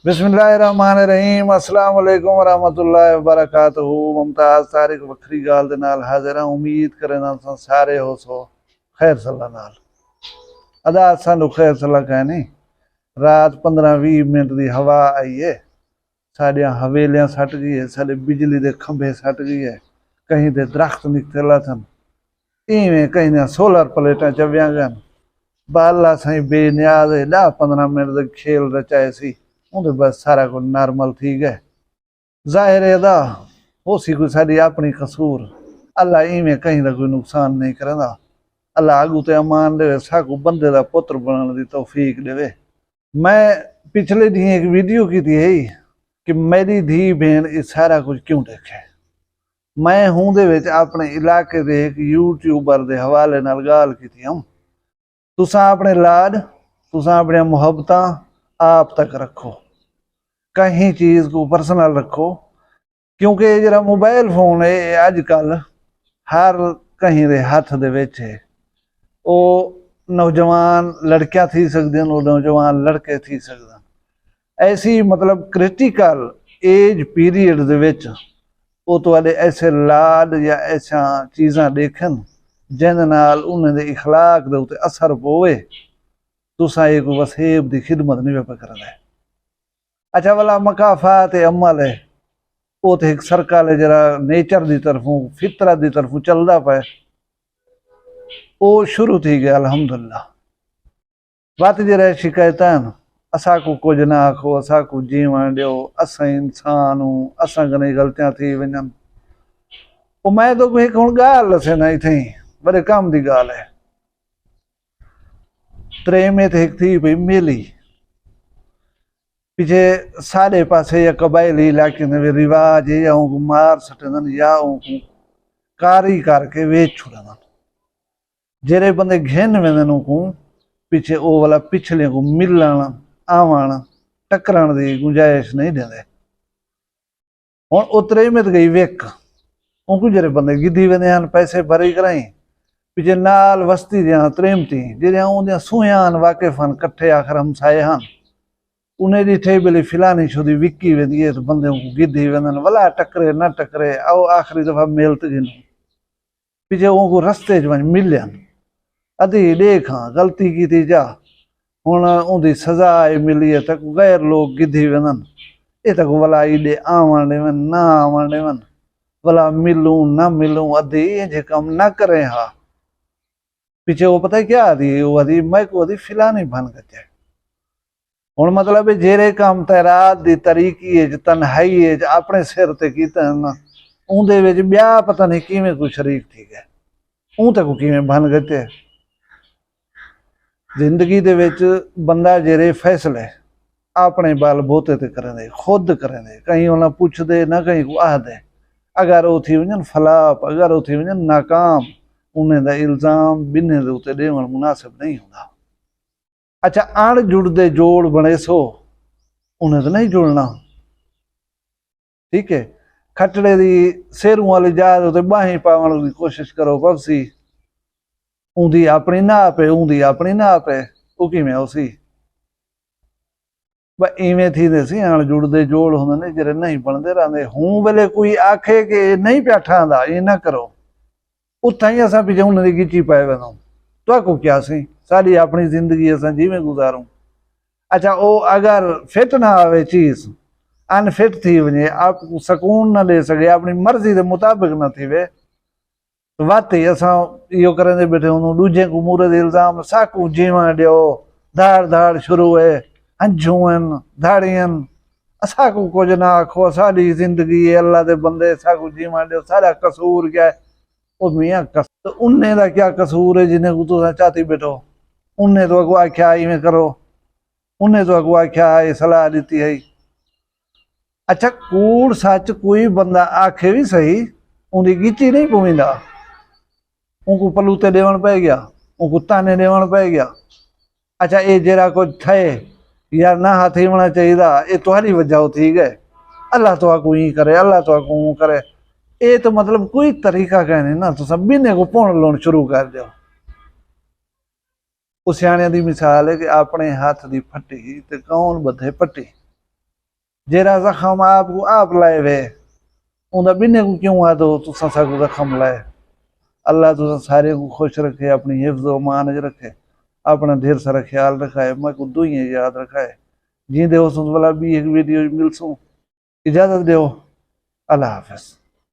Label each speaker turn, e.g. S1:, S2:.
S1: बिस्मिल्लाहिर्रहमानिर्रहीम अस्सलाम वालेकुम वरहमतुल्लाहि वबरकातुहू। मुमताज़ तारिक वखरी गाल दे नाल हाजिर हां। उम्मीद करना सारे हो सो खैर सल्ला नाल अदा सानू खैर सल्ला कहनी। रात 15-20 मिनट की हवा आई है, साडियां हवेलियां सट गई है, साडे बिजली के खंभे सट गई है, कहीं दे दरख्त निकले सन, इवें कहीं दे सोलर प्लेटां चव्या गन। बाला साई बेनियाज 10-15 मिनट का खेल रचाए सी, उन्हें बस सारा कुछ नॉर्मल ठीक है। जाहिर है दा हो सी कोई साड़ी अपनी कसूर। अल्लाह इवें कहीं का कोई नुकसान नहीं करता। अल्लाह आगू ते अमान देवे, साकू बंदे का पुत्र बनने की तौफीक देवे। मैं पिछले दी एक वीडियो की थी कि मेरी धी बहन ये सारा कुछ क्यों देखे। मैं हूं दे विच अपने इलाके दे एक यूट्यूबर दे हवाले नाल गाल की थी। हम तुसा अपने लाड, तुसा अपने मुहब्बतां आप तक रखो, कहीं चीज को पर्सनल रखो, क्योंकि जरा मोबाइल फोन है अजकल हर कहीं दे हाथ दे विच है। वो नौजवान लड़कियां थी सकदियां, नौजवान लड़के थी सकदे। ऐसी मतलब क्रिटिकल एज पीरियड दे विच वो तुहाडे ऐसे लाड या ऐसा चीज़ां देखन जिहदे नाल उन्हां दे इखलाक दे उत्ते असर पवे, तुसा एक वसेब दी खिदमत नहीं पे करना है। अच्छा वाला मकाफात अमल है वो तो एक सर्कल है जरा नेचर की तरफों फितरत की तरफों चलता पे, वो शुरू थी गया अल्हम्दुलिल्लाह। बात जरा शिकायत असा को कुछ ना आखो, असा को जीवन दो, असा इंसान हूँ, असा घणी गलतियां थी वजन। मैं तो कोई हुण गाल दसे ना इथे बड़े काम की गाल है। त्रे में थे एक थी भाई मेली पीछे साढ़े पासे या कबायली इलाके में रिवाज है या उनको मार सटन या उनको कारी करके वेच छुड़न। जेरे बंदे घेन वेंदन को पीछे वो वाला पिछले को मिलन आवन टकराण की गुंजाइश नहीं देंदे। हुण उतरे में तो गई वेक उनको जेरे बंदे गिद्धी वेंदे हन पैसे भरी कराई पीछे नाल वस्ती दियां त्रेमती जेरियां उन्दियां सुहियान वाकिफ हन कट्ठे आखिर हमसाए हन। उन्हें ॾिठे भली फिलानी छोदी विकी वेंदी है तो बंदे को गिद्धी वेंदन वला टकरे न टकरे आओ आखिरी दफा मेल ते गिनो पीछे उनको रस्ते च वञ मिलियन अधी देख हाँ गलती की थी जा हुण उनकी सजा मिली है तक गैर लोग गिद्धी वेंदन ये तक वला ईडे आवन ॾेवन ना आवन ॾेवन वला मिलूं न मिलूं अधी जे कम न करें हा। पीछे वो पता है क्या आदि वो आदि मैं को आदि फिलानी भन कचे हुण मतलब जेरे काम तैरात दी तरीकी तन्हाई अपने सिर ते कीते उहदे विच ब्या पता नहीं किवें कोई शरीक थी गए ऊं तक किवें बन गए। जिंदगी दे विच बंदा जेरे फैसले अपने बल बोते ते करेंदे खुद करेंदे कहीं उन्हें पुछदे ना कहीं को आखदे। अगर वो थी वजन फलाप अगर वो थी वजन नाकाम उन्हें दा इल्जाम बिन्ने दे उत्ते देवण मुनासिब नहीं होंदा। अच्छा अण जुड़दे जोड़ बने सो उन्हें तो नहीं जुड़ना ठीक है। खटड़े दी सेरू वाली जात उत्ते बाहीं पावन की कोशिश करो पवसी उंदी अपनी ना पे उंदी अपनी ना पे वो किवें उसी इवें थी दे सी अण जुड़दे जोड़ होंदे ने जेरे नहीं बनते रहंदे। हूं वेले कोई आखे कि नहीं पिया ठांदा ये ना करो उत्थां ही असां पिछे उन्हां दी गिची पाए वेंदो तुहाको क्या सी साड़ी अपनी जिंदगी असां जिवें गुजारूं। अच्छा वो अगर फिट ना आवे चीज अनफिट थी वजे आप सकून न दे सके अपनी मर्जी के मुताबिक न थी वाकई असां इहो करे बैठे हूं दूजे को मूरे इल्जाम साकू जीवन ॾियो धाड़ धाड़ शुरू है हंझू धाड़ियन असाकू कुछ ना आखो साड़ी जिंदगी है अल्लाह के बंदे साकू जीवन ॾियो सारा कसूर क्या है वो मियाँ तो उन्हें का क्या कसूर है जिन्हें को तुम चाहती बैठो उन्हें तो अगवा आख्या इवें करो उन्हें तो अगवा आख्या ये सलाह दी है। अच्छा कूड़ सच कोई बंदा आखे भी सही उनकी गिची नहीं पवींदा उनको पलूते देवण पै गया उनको ताने देवण पै गया। अच्छा ये जरा कुछ थे या ना हाथी होना चाहिए ये तुम्हारी वजह थी गए अल्लाह तो आको ही करे अल्लाह तो आको करे ये तो मतलब कोई तरीका कहने ना तो सब बिने को पौन लाने शुरू कर दो। उस सियाणे दी मिसाल है कि अपने हाथ दी फट्टी ते कौन बधे पट्टी जेरा जख्म आपको आप लाए वे उन्दा बिन्ने को क्यों आ दो तुसा साको जख्म लाए। अल्लाह तुसा सारे को खुश रखे, अपनी हिफ्ज़ व मान च रखे, अपना ढेर सारा ख्याल रखाए, मैं को दुइयां याद रखाए। जींदे हो सुन वाला भी एक वीडियो मिलसूं, इजाजत दो, अल्लाह हाफिज़।